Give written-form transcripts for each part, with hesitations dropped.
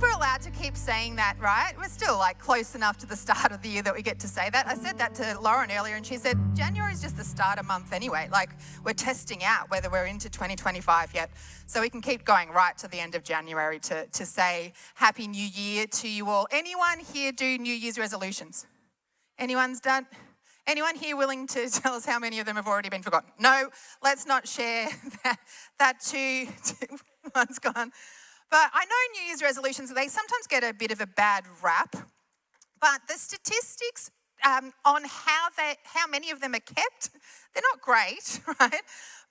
we're allowed to keep saying that, right? We're still like close enough to the start of the year that we get to say that. I said that to Lauren earlier and she said, January is just the starter month anyway. Like we're testing out whether we're into 2025 yet. So we can keep going right to the end of January to say Happy New Year to you all. Anyone here do New Year's resolutions? Anyone's done? Anyone here willing to tell us how many of them have already been forgotten? No, let's not share that too. One's gone. But I know New Year's resolutions, they sometimes get a bit of a bad rap, but the statistics on how many of them are kept, they're not great, right?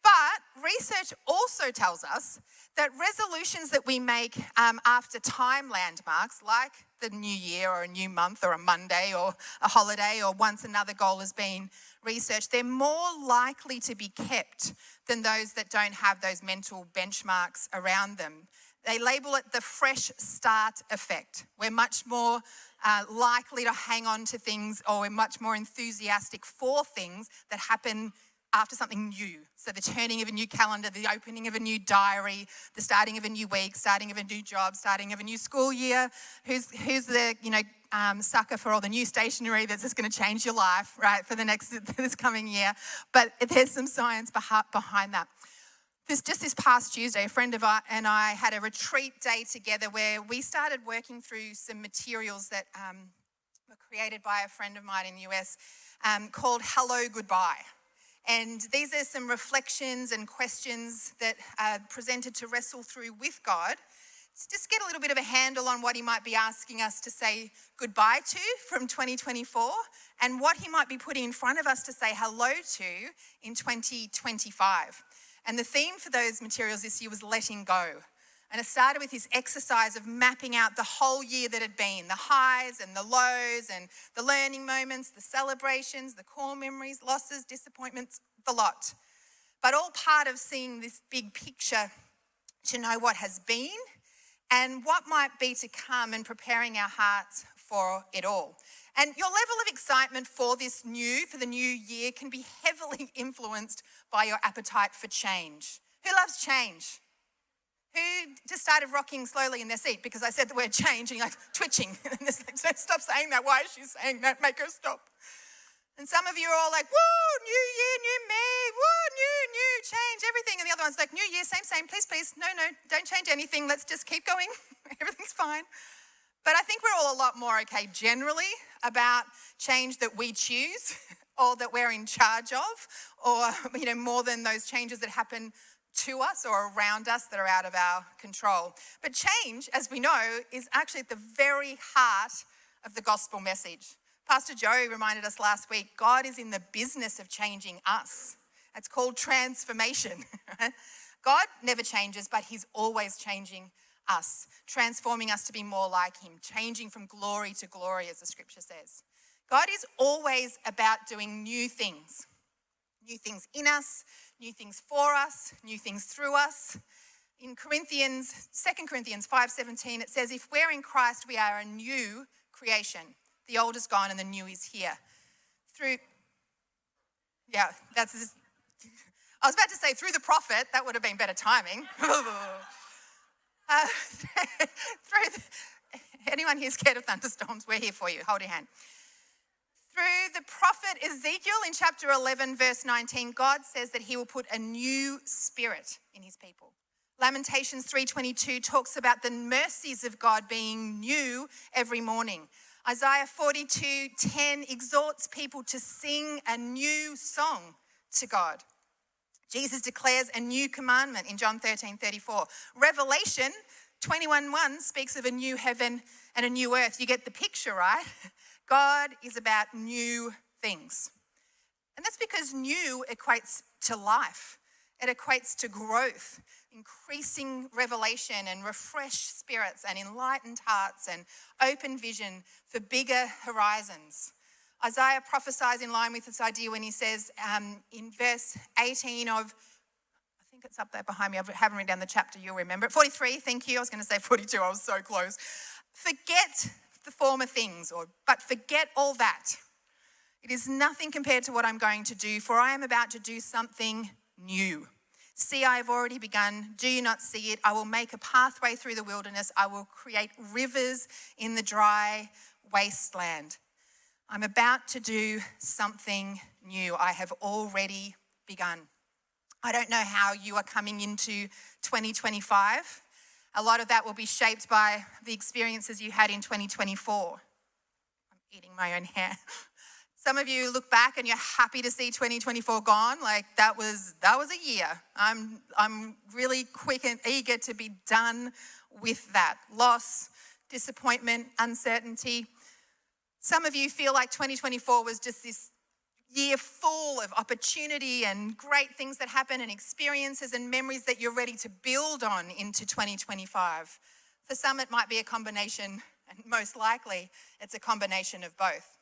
But research also tells us that resolutions that we make after time landmarks, like the new year or a new month or a Monday or a holiday or once another goal has been researched, they're more likely to be kept than those that don't have those mental benchmarks around them. They label it the fresh start effect. We're much more likely to hang on to things, or we're much more enthusiastic for things that happen after something new. So the turning of a new calendar, the opening of a new diary, the starting of a new week, starting of a new job, starting of a new school year. Who's the sucker for all the new stationery that's just going to change your life, right, for this coming year? But there's some science behind that. This past Tuesday, a friend of ours and I had a retreat day together where we started working through some materials that were created by a friend of mine in the US called Hello, Goodbye. And these are some reflections and questions that are presented to wrestle through with God. Just get a little bit of a handle on what he might be asking us to say goodbye to from 2024 and what he might be putting in front of us to say hello to in 2025. And the theme for those materials this year was letting go. And it started with this exercise of mapping out the whole year that had been, the highs and the lows and the learning moments, the celebrations, the core memories, losses, disappointments, the lot. But all part of seeing this big picture to know what has been and what might be to come and preparing our hearts for it all. And your level of excitement for the new year can be heavily influenced by your appetite for change. Who loves change? Who just started rocking slowly in their seat because I said the word change and you're like twitching. And it's like, stop saying that. Why is she saying that? Make her stop. And some of you are all like, woo, new year, new me, woo, new, change, everything. And the other one's like, new year, same, please. No, don't change anything. Let's just keep going. Everything's fine. But I think we're all a lot more okay generally about change that we choose or that we're in charge of, or more than those changes that happen to us or around us that are out of our control. But change, as we know, is actually at the very heart of the gospel message. Pastor Joe reminded us last week, God is in the business of changing us. It's called transformation. God never changes, but he's always changing us, transforming us to be more like him, changing from glory to glory, as the scripture says. God is always about doing new things in us, new things for us, new things through us. In 2 Corinthians 5:17, it says, if we're in Christ, we are a new creation. The old is gone and the new is here. I was about to say through the prophet, that would have been better timing. Anyone here scared of thunderstorms? We're here for you. Hold your hand. Through the prophet Ezekiel in chapter 11, verse 19, God says that he will put a new spirit in his people. Lamentations 3:22 talks about the mercies of God being new every morning. Isaiah 42:10 exhorts people to sing a new song to God. Jesus declares a new commandment in John 13:34. Revelation 21:1 speaks of a new heaven and a new earth. You get the picture, right? God is about new things. And that's because new equates to life. It equates to growth, increasing revelation and refreshed spirits and enlightened hearts and open vision for bigger horizons. Isaiah prophesies in line with this idea when he says in verse 18 of, I think it's up there behind me, I haven't written down the chapter, you'll remember it, 43, thank you, I was going to say 42, I was so close. Forget the former things, but forget all that. It is nothing compared to what I'm going to do, for I am about to do something new. See, I have already begun. Do you not see it? I will make a pathway through the wilderness. I will create rivers in the dry wasteland. I'm about to do something new. I have already begun. I don't know how you are coming into 2025. A lot of that will be shaped by the experiences you had in 2024. I'm eating my own hair. Some of you look back and you're happy to see 2024 gone. Like that was a year. I'm really quick and eager to be done with that. Loss, disappointment, uncertainty. Some of you feel like 2024 was just this year full of opportunity and great things that happen and experiences and memories that you're ready to build on into 2025. For some, it might be a combination, and most likely it's a combination of both.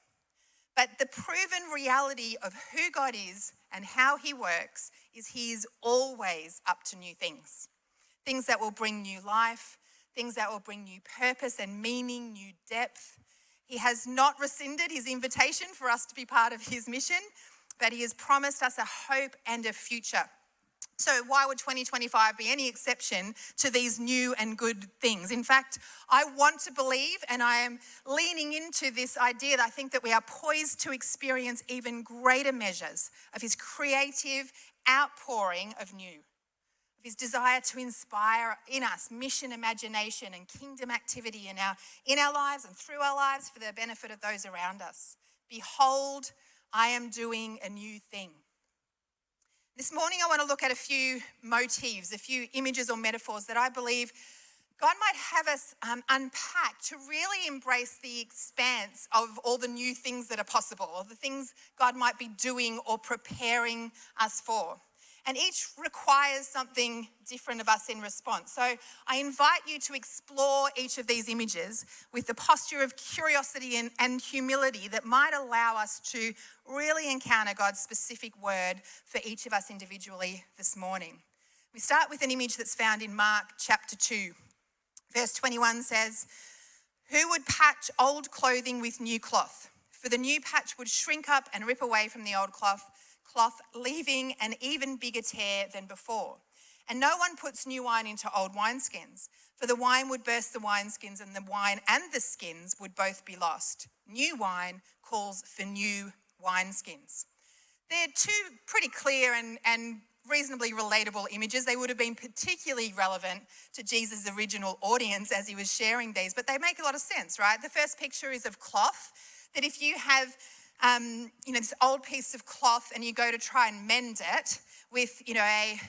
But the proven reality of who God is and how he works is he is always up to new things. Things that will bring new life, things that will bring new purpose and meaning, new depth. He has not rescinded his invitation for us to be part of his mission, but he has promised us a hope and a future. So why would 2025 be any exception to these new and good things? In fact, I want to believe, and I am leaning into this idea that I think that we are poised to experience even greater measures of his creative outpouring of new, of his desire to inspire in us mission, imagination, and kingdom activity in our lives and through our lives for the benefit of those around us. Behold, I am doing a new thing. This morning, I want to look at a few motifs, a few images or metaphors that I believe God might have us unpack to really embrace the expanse of all the new things that are possible, or the things God might be doing or preparing us for. And each requires something different of us in response. So I invite you to explore each of these images with the posture of curiosity and humility that might allow us to really encounter God's specific word for each of us individually this morning. We start with an image that's found in Mark chapter 2. Verse 21 says, "Who would patch old clothing with new cloth? For the new patch would shrink up and rip away from the old cloth, leaving an even bigger tear than before. And no one puts new wine into old wineskins, for the wine would burst the wineskins, and the wine and the skins would both be lost. New wine calls for new wineskins." They're two pretty clear and reasonably relatable images. They would have been particularly relevant to Jesus' original audience as he was sharing these, but they make a lot of sense, right? The first picture is of cloth, that if you have this old piece of cloth and you go to try and mend it with,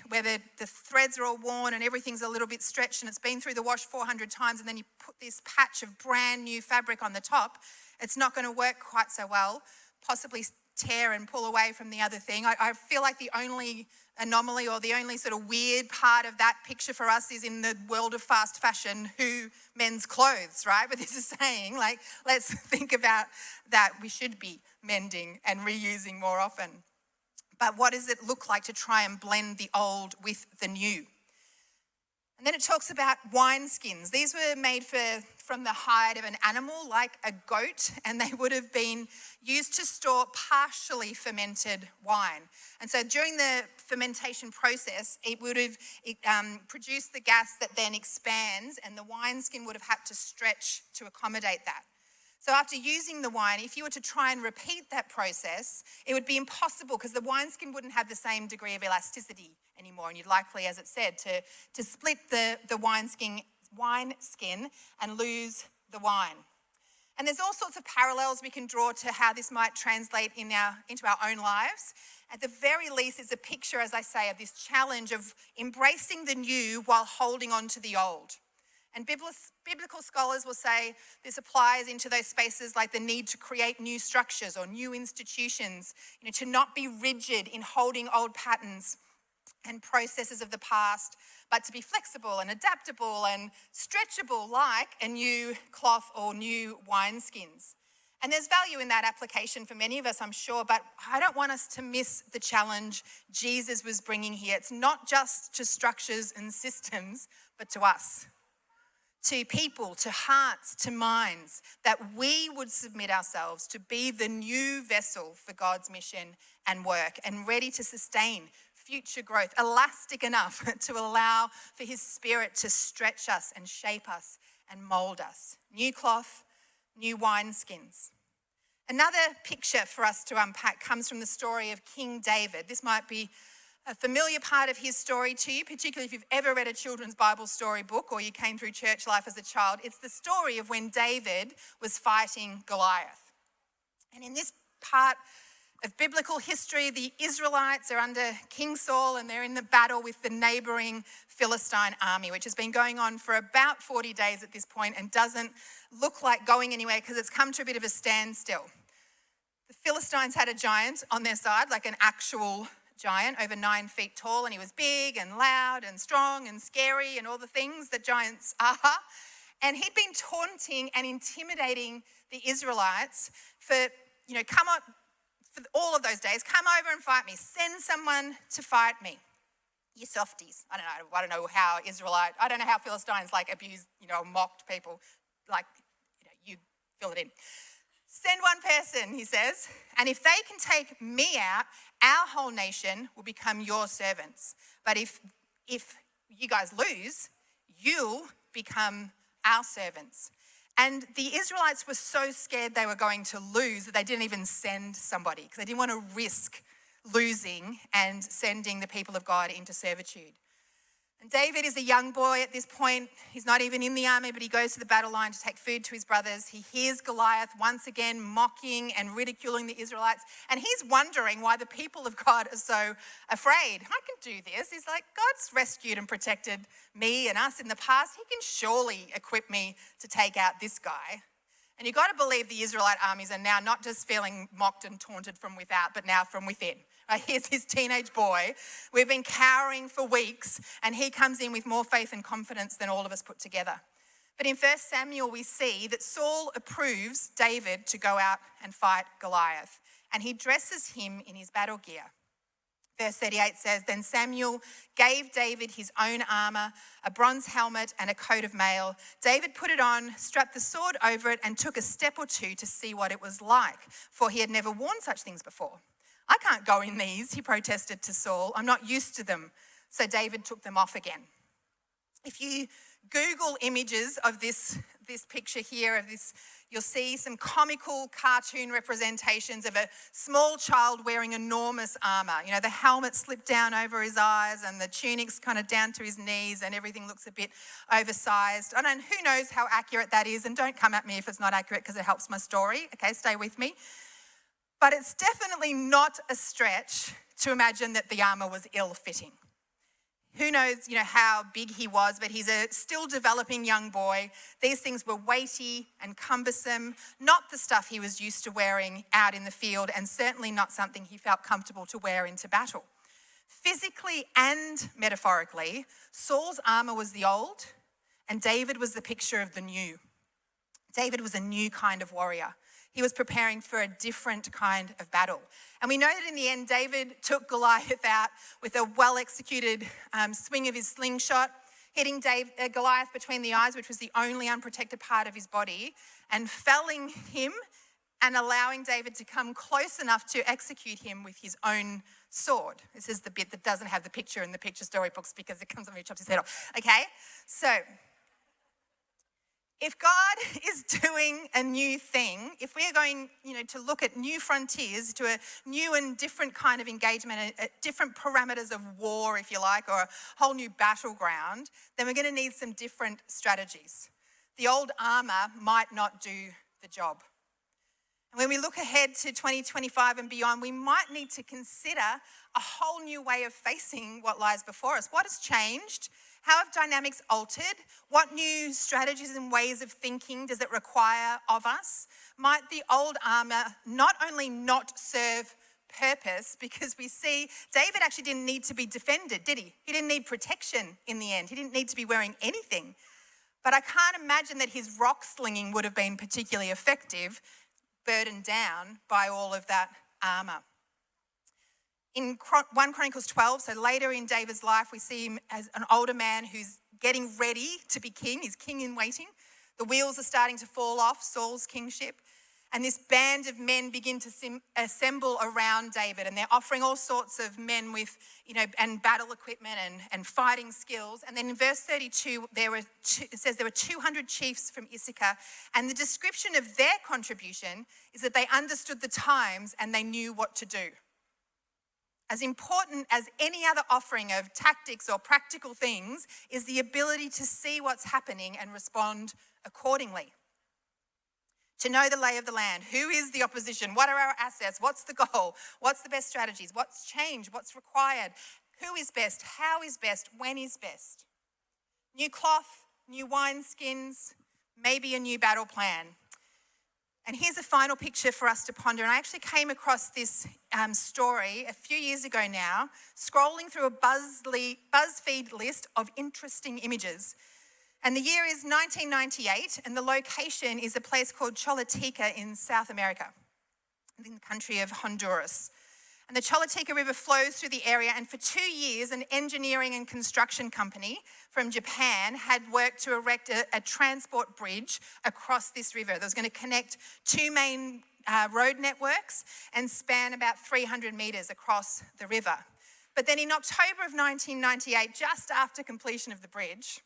where the threads are all worn and everything's a little bit stretched and it's been through the wash 400 times, and then you put this patch of brand new fabric on the top, it's not going to work quite so well, possibly tear and pull away from the other thing. I feel like the only anomaly or the only sort of weird part of that picture for us is in the world of fast fashion, who mends clothes, right? But this is saying, let's think about that. We should be mending and reusing more often. But what does it look like to try and blend the old with the new? And then it talks about wineskins. These were made from the hide of an animal like a goat, and they would have been used to store partially fermented wine. And so during the fermentation process, it would have produced the gas that then expands, and the wineskin would have had to stretch to accommodate that. So after using the wine, if you were to try and repeat that process, it would be impossible because the wineskin wouldn't have the same degree of elasticity anymore. And you'd likely, as it said, to split the wineskin and lose the wine. And there's all sorts of parallels we can draw to how this might translate into our own lives. At the very least, it's a picture, as I say, of this challenge of embracing the new while holding on to the old. And biblical scholars will say this applies into those spaces like the need to create new structures or new institutions, to not be rigid in holding old patterns and processes of the past, but to be flexible and adaptable and stretchable like a new cloth or new wineskins. And there's value in that application for many of us, I'm sure, but I don't want us to miss the challenge Jesus was bringing here. It's not just to structures and systems, but to us. To people, to hearts, to minds, that we would submit ourselves to be the new vessel for God's mission and work, and ready to sustain future growth, elastic enough to allow for his Spirit to stretch us and shape us and mold us. New cloth, new wineskins. Another picture for us to unpack comes from the story of King David. This might be a familiar part of his story to you, particularly if you've ever read a children's Bible story book or you came through church life as a child. It's the story of when David was fighting Goliath. And in this part of biblical history, the Israelites are under King Saul and they're in the battle with the neighboring Philistine army, which has been going on for about 40 days at this point and doesn't look like going anywhere because it's come to a bit of a standstill. The Philistines had a giant on their side, like an actual giant, over 9 feet tall, and he was big and loud and strong and scary and all the things that giants are. And he'd been taunting and intimidating the Israelites for, come on, for all of those days, come over and fight me. Send someone to fight me. You softies. I don't know how Philistines abused, mocked people. You fill it in. Send one person, he says, and if they can take me out, our whole nation will become your servants. But if you guys lose, you'll become our servants. And the Israelites were so scared they were going to lose that they didn't even send somebody because they didn't want to risk losing and sending the people of God into servitude. And David is a young boy at this point. He's not even in the army, but he goes to the battle line to take food to his brothers. He hears Goliath once again mocking and ridiculing the Israelites. And he's wondering why the people of God are so afraid. I can do this. He's like, God's rescued and protected me and us in the past. He can surely equip me to take out this guy. And you've got to believe the Israelite armies are now not just feeling mocked and taunted from without, but now from within. Here's this teenage boy. We've been cowering for weeks, and he comes in with more faith and confidence than all of us put together. But in 1 Samuel, we see that Saul approves David to go out and fight Goliath, and he dresses him in his battle gear. Verse 38 says, Then Samuel gave David his own armor, a bronze helmet and a coat of mail. David put it on, strapped the sword over it, and took a step or two to see what it was like, for he had never worn such things before. I can't go in these, he protested to Saul. I'm not used to them. So David took them off again. If you Google images of this picture here, of this, you'll see some comical cartoon representations of a small child wearing enormous armor. The helmet slipped down over his eyes and the tunic's kind of down to his knees and everything looks a bit oversized. And who knows how accurate that is, and don't come at me if it's not accurate because it helps my story. Okay, stay with me. But it's definitely not a stretch to imagine that the armor was ill-fitting. Who knows, how big he was, but he's a still developing young boy. These things were weighty and cumbersome, not the stuff he was used to wearing out in the field, and certainly not something he felt comfortable to wear into battle. Physically and metaphorically, Saul's armor was the old, and David was the picture of the new. David was a new kind of warrior. He was preparing for a different kind of battle. And we know that in the end, David took Goliath out with a well-executed swing of his slingshot, hitting Goliath between the eyes, which was the only unprotected part of his body, and felling him and allowing David to come close enough to execute him with his own sword. This is the bit that doesn't have the picture in the picture storybooks because it comes when he chops his head off. Okay, so if God is doing a new thing, if we are going, to look at new frontiers, to a new and different kind of engagement, at different parameters of war, if you like, or a whole new battleground, then we're going to need some different strategies. The old armor might not do the job. And when we look ahead to 2025 and beyond, we might need to consider a whole new way of facing what lies before us. What has changed? How have dynamics altered? What new strategies and ways of thinking does it require of us? Might the old armor not only not serve purpose, because we see David actually didn't need to be defended, did he? He didn't need protection in the end. He didn't need to be wearing anything. But I can't imagine that his rock slinging would have been particularly effective, burdened down by all of that armor. In 1 Chronicles 12, so later in David's life, we see him as an older man who's getting ready to be king. He's king in waiting. The wheels are starting to fall off Saul's kingship. And this band of men begin to assemble around David, and they're offering all sorts of men with, and battle equipment and fighting skills. And then in verse 32, it says there were 200 chiefs from Issachar, and the description of their contribution is that they understood the times and they knew what to do. As important as any other offering of tactics or practical things is the ability to see what's happening and respond accordingly. To know the lay of the land. Who is the opposition? What are our assets? What's the goal? What's the best strategies? What's changed? What's required? Who is best? How is best? When is best? New cloth, new wineskins, maybe a new battle plan. And here's a final picture for us to ponder. And I actually came across this story a few years ago now, scrolling through a BuzzFeed list of interesting images. And the year is 1998, and the location is a place called Choluteca in South America, in the country of Honduras. And the Choluteca River flows through the area, and for 2 years, an engineering and construction company from Japan had worked to erect a transport bridge across this river that was going to connect two main road networks and span about 300 metres across the river. But then in October of 1998, just after completion of the bridge,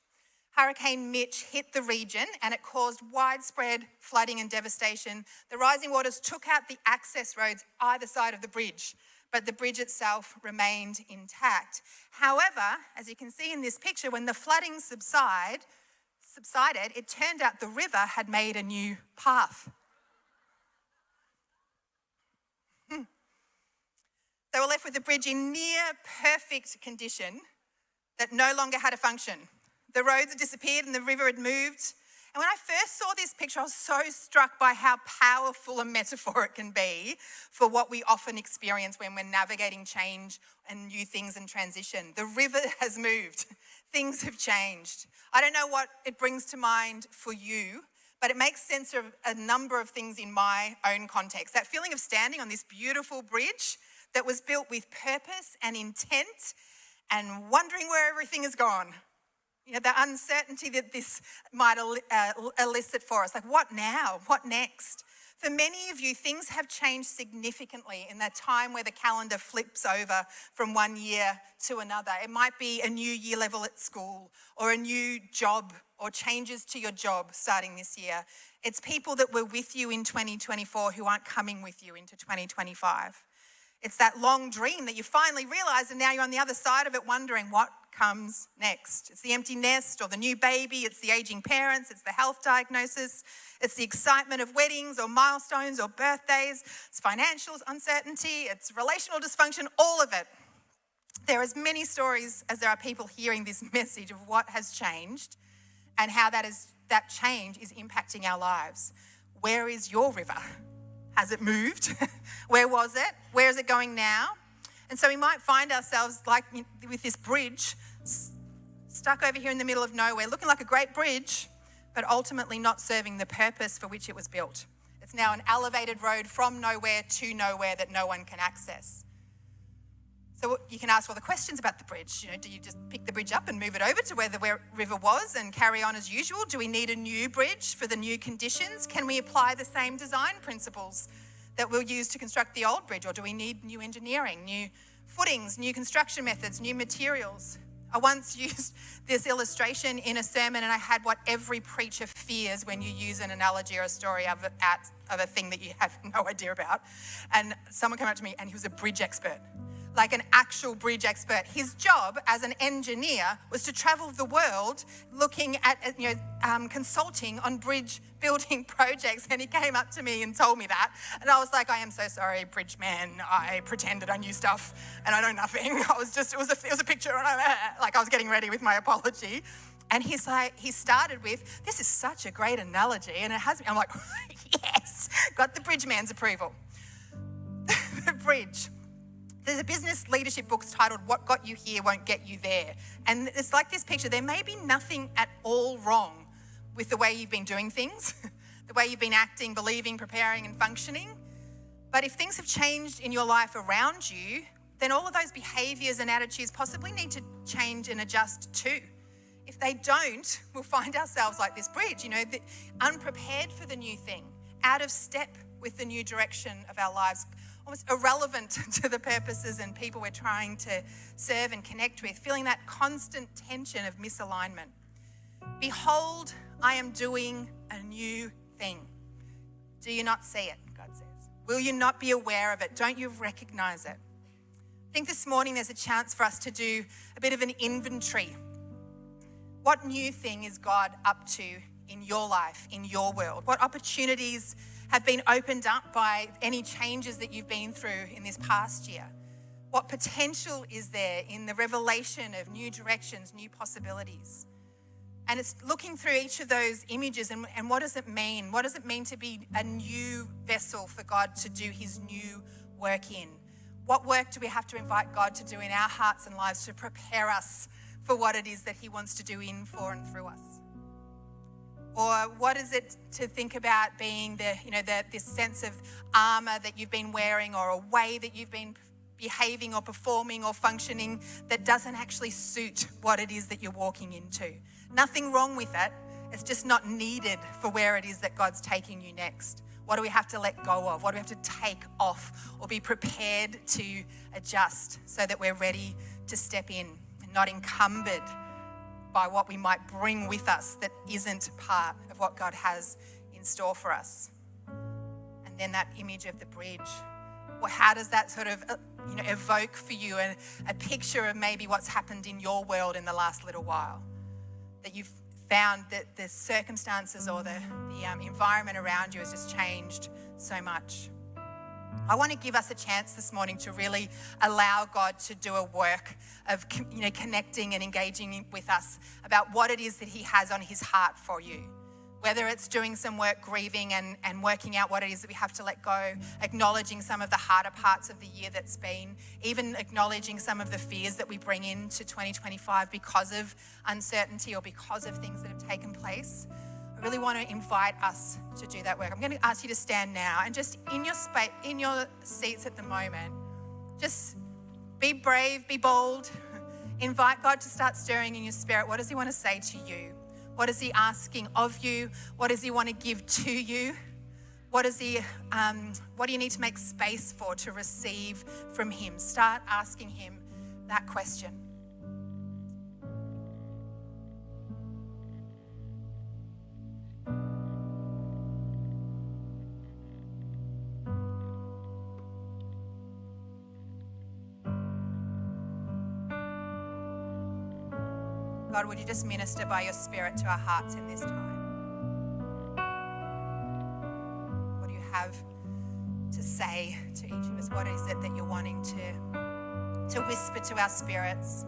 Hurricane Mitch hit the region and it caused widespread flooding and devastation. The rising waters took out the access roads either side of the bridge, but the bridge itself remained intact. However, as you can see in this picture, when the flooding subsided, it turned out the river had made a new path. They were left with a bridge in near perfect condition that no longer had a function. The roads had disappeared and the river had moved. And when I first saw this picture, I was so struck by how powerful a metaphor it can be for what we often experience when we're navigating change and new things and transition. The river has moved. Things have changed. I don't know what it brings to mind for you, but it makes sense of a number of things in my own context. That feeling of standing on this beautiful bridge that was built with purpose and intent and wondering where everything has gone. The uncertainty that this might elicit for us. Like, what now? What next? For many of you, things have changed significantly in that time where the calendar flips over from one year to another. It might be a new year level at school or a new job or changes to your job starting this year. It's people that were with you in 2024 who aren't coming with you into 2025. It's that long dream that you finally realize and now you're on the other side of it wondering what comes next. It's the empty nest or the new baby, it's the aging parents, it's the health diagnosis, it's the excitement of weddings or milestones or birthdays, it's financial uncertainty, it's relational dysfunction, all of it. There are as many stories as there are people hearing this message of what has changed and how that change is impacting our lives. Where is your river? Has it moved? Where was it? Where is it going now? And so we might find ourselves like with this bridge stuck over here in the middle of nowhere, looking like a great bridge, but ultimately not serving the purpose for which it was built. It's now an elevated road from nowhere to nowhere that no one can access. So you can ask all the questions about the bridge. Do you just pick the bridge up and move it over to where the river was and carry on as usual? Do we need a new bridge for the new conditions? Can we apply the same design principles that we'll use to construct the old bridge? Or do we need new engineering, new footings, new construction methods, new materials? I once used this illustration in a sermon and I had what every preacher fears when you use an analogy or a story of a thing that you have no idea about. And someone came up to me and he was a bridge expert. Like an actual bridge expert. His job as an engineer was to travel the world looking at, consulting on bridge building projects. And he came up to me and told me that. And I was like, I am so sorry, bridge man. I pretended I knew stuff and I know nothing. It was a picture and I was getting ready with my apology. And he started with, this is such a great analogy. And it has me. I'm like, yes, got the bridge man's approval. The bridge. There's a business leadership book titled What Got You Here Won't Get You There. And it's like this picture. There may be nothing at all wrong with the way you've been doing things, the way you've been acting, believing, preparing, and functioning. But if things have changed in your life around you, then all of those behaviors and attitudes possibly need to change and adjust too. If they don't, we'll find ourselves like this bridge, unprepared for the new thing, out of step with the new direction of our lives, almost irrelevant to the purposes and people we're trying to serve and connect with, feeling that constant tension of misalignment. Behold, I am doing a new thing. Do you not see it, God says? Will you not be aware of it? Don't you recognize it? I think this morning there's a chance for us to do a bit of an inventory. What new thing is God up to in your life, in your world? What opportunities have been opened up by any changes that you've been through in this past year? What potential is there in the revelation of new directions, new possibilities? And it's looking through each of those images and what does it mean? What does it mean to be a new vessel for God to do his new work in? What work do we have to invite God to do in our hearts and lives to prepare us for what it is that he wants to do in, for, and through us? Or what is it to think about being this sense of armor that you've been wearing, or a way that you've been behaving or performing or functioning that doesn't actually suit what it is that you're walking into? Nothing wrong with it. It's just not needed for where it is that God's taking you next. What do we have to let go of? What do we have to take off or be prepared to adjust so that we're ready to step in and not encumbered by what we might bring with us that isn't part of what God has in store for us? And then that image of the bridge. Well, how does that sort of evoke for you a picture of maybe what's happened in your world in the last little while? That you've found that the circumstances or the environment around you has just changed so much. I want to give us a chance this morning to really allow God to do a work of connecting and engaging with us about what it is that he has on his heart for you. Whether it's doing some work grieving and working out what it is that we have to let go, acknowledging some of the harder parts of the year that's been, even acknowledging some of the fears that we bring into 2025 because of uncertainty or because of things that have taken place. I really want to invite us to do that work. I'm going to ask you to stand now and just in your seats at the moment, just be brave, be bold. Invite God to start stirring in your spirit. What does he want to say to you? What is he asking of you? What does he want to give to you? What do you need to make space for to receive from him? Start asking him that question. God, would you just minister by your Spirit to our hearts in this time? What do you have to say to each of us? What is it that you're wanting to whisper to our spirits?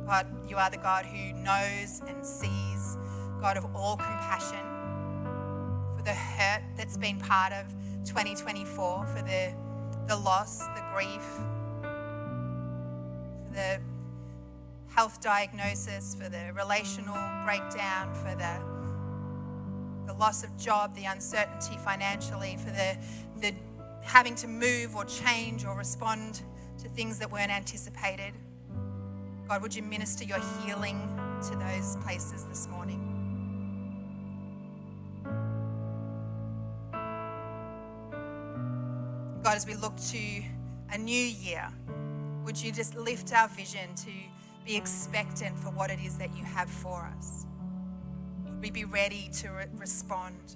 God, you are the God who knows and sees, God of all compassion, for the hurt that's been part of 2024, for the loss, the grief, the health diagnosis, for the relational breakdown, for the loss of job, the uncertainty financially, for the having to move or change or respond to things that weren't anticipated. God, would you minister your healing to those places this morning? God, as we look to a new year, would you just lift our vision to be expectant for what it is that you have for us? Would we be ready to respond?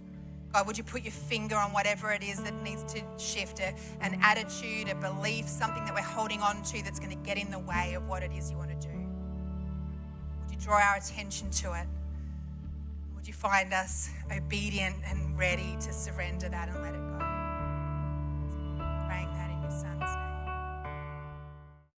God, would you put your finger on whatever it is that needs to shift, an attitude, a belief, something that we're holding on to that's going to get in the way of what it is you want to do? Would you draw our attention to it? Would you find us obedient and ready to surrender that and let it go?